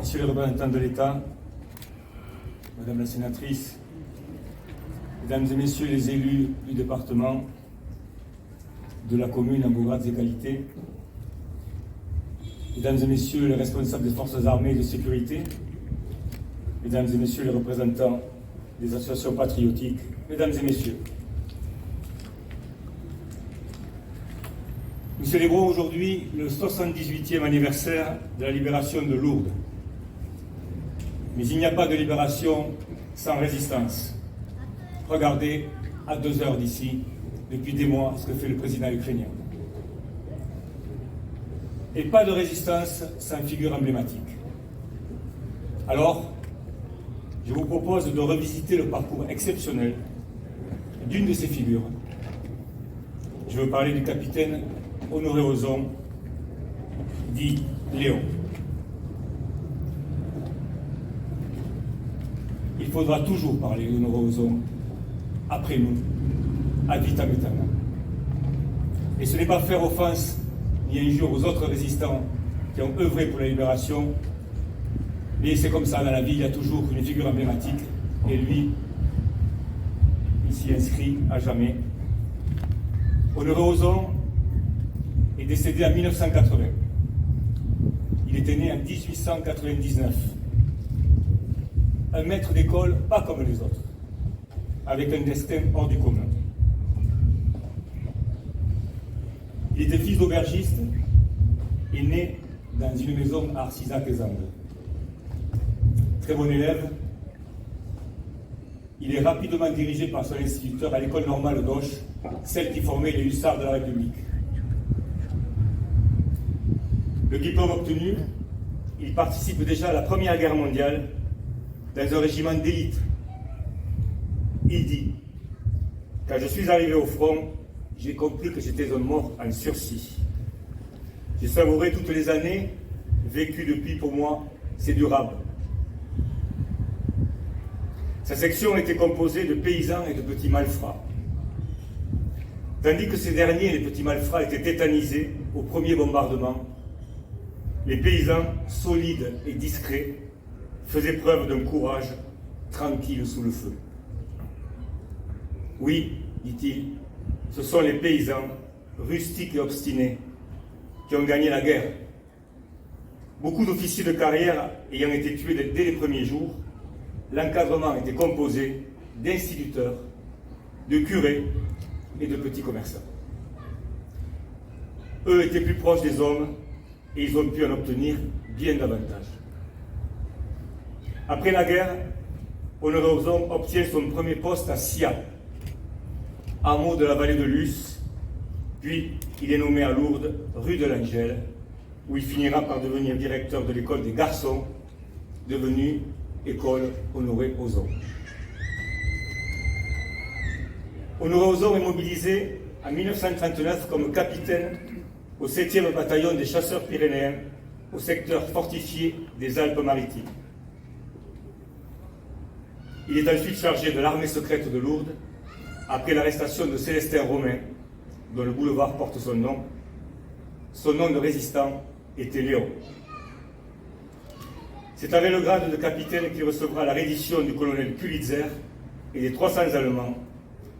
Monsieur le représentant de l'État, Madame la sénatrice, Mesdames et Messieurs les élus du département, de la commune en vos grades et qualités, Mesdames et Messieurs les responsables des forces armées et de sécurité, Mesdames et Messieurs les représentants des associations patriotiques, Mesdames et Messieurs, nous célébrons aujourd'hui le 78e anniversaire de la libération de Lourdes. Mais il n'y a pas de libération sans résistance. Regardez, à 2 heures d'ici, depuis des mois, ce que fait le président ukrainien. Et pas de résistance sans figure emblématique. Alors, je vous propose de revisiter le parcours exceptionnel d'une de ces figures. Je veux parler du capitaine Honoré Ozon, dit Léon. Il faudra toujours parler d'Honoré Ozon après nous, ad vitam aeternam. Et ce n'est pas faire offense ni injure aux autres résistants qui ont œuvré pour la libération, mais c'est comme ça dans la vie, il y a toujours une figure emblématique, et lui, il s'y inscrit à jamais. Honoré Ozon est décédé en 1980. Il était né en 1899. Un maître d'école pas comme les autres, avec un destin hors du commun. Il était fils d'aubergiste et né dans une maison à Arcisac-les-Angles. Très bon élève, il est rapidement dirigé par son instituteur à l'école normale d'Auch, celle qui formait les hussards de la République. Le diplôme obtenu, il participe déjà à la Première Guerre mondiale dans un régiment d'élite. Il dit « Quand je suis arrivé au front, j'ai compris que j'étais un mort en sursis. J'ai savouré toutes les années vécues depuis, pour moi, c'est durable. » Sa section était composée de paysans et de petits malfrats. Tandis que ces derniers, les petits malfrats, étaient tétanisés au premier bombardement, les paysans, solides et discrets, faisaient preuve d'un courage tranquille sous le feu. Oui, dit-il, ce sont les paysans, rustiques et obstinés, qui ont gagné la guerre. Beaucoup d'officiers de carrière ayant été tués dès les premiers jours, l'encadrement était composé d'instituteurs, de curés et de petits commerçants. Eux étaient plus proches des hommes et ils ont pu en obtenir bien davantage. Après la guerre, Honoré Ozon obtient son premier poste à Sia, hameau de la vallée de Luce, puis il est nommé à Lourdes, rue de l'Angèle, où il finira par devenir directeur de l'école des garçons, devenue école Honoré Ozon. Honoré Ozon est mobilisé en 1939 comme capitaine au 7e bataillon des chasseurs pyrénéens au secteur fortifié des Alpes-Maritimes. Il est ensuite chargé de l'armée secrète de Lourdes après l'arrestation de Célestin Romain, dont le boulevard porte son nom. Son nom de résistant était Léon. C'est avec le grade de capitaine qu'il recevra la reddition du colonel Pulitzer et des 300 Allemands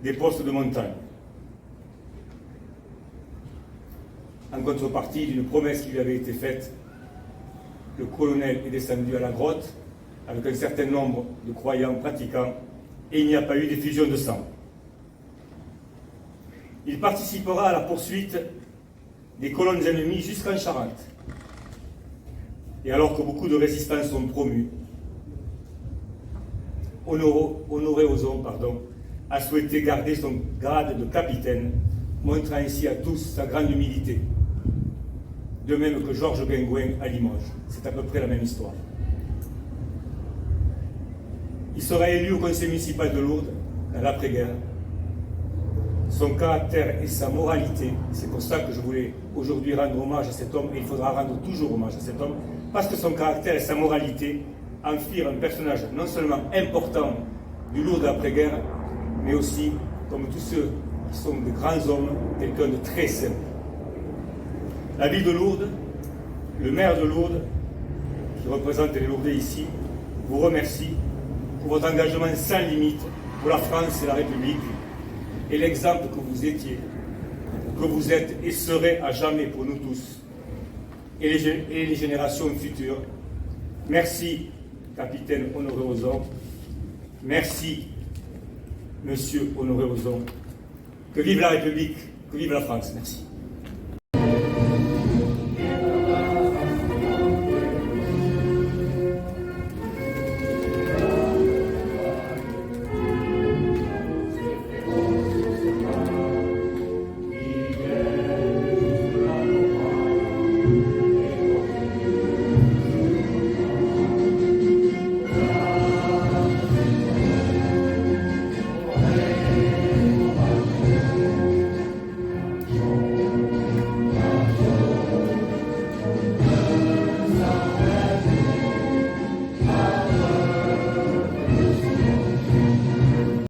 des postes de montagne. En contrepartie d'une promesse qui lui avait été faite, le colonel est descendu à la grotte avec un certain nombre de croyants pratiquants et il n'y a pas eu d'effusion de sang. Il participera à la poursuite des colonnes ennemies jusqu'en Charente. Et alors que beaucoup de résistants sont promus, Honoré Ozon a souhaité garder son grade de capitaine, montrant ainsi à tous sa grande humilité. De même que Georges Guingouin à Limoges. C'est à peu près la même histoire. Il sera élu au conseil municipal de Lourdes dans l'après-guerre. Son caractère et sa moralité, c'est pour ça que je voulais aujourd'hui rendre hommage à cet homme, et il faudra rendre toujours hommage à cet homme, parce que son caractère et sa moralité en firent un personnage non seulement important du Lourdes d'après-guerre, mais aussi, comme tous ceux qui sont de grands hommes, quelqu'un de très simple. La ville de Lourdes, le maire de Lourdes, qui représente les Louvrais ici, vous remercie pour votre engagement sans limite pour la France et la République et l'exemple que vous étiez, que vous êtes et serez à jamais pour nous tous et les générations futures. Merci, capitaine Honoré Ozon. Merci, monsieur Honoré Ozon. Que vive la République, que vive la France. Merci.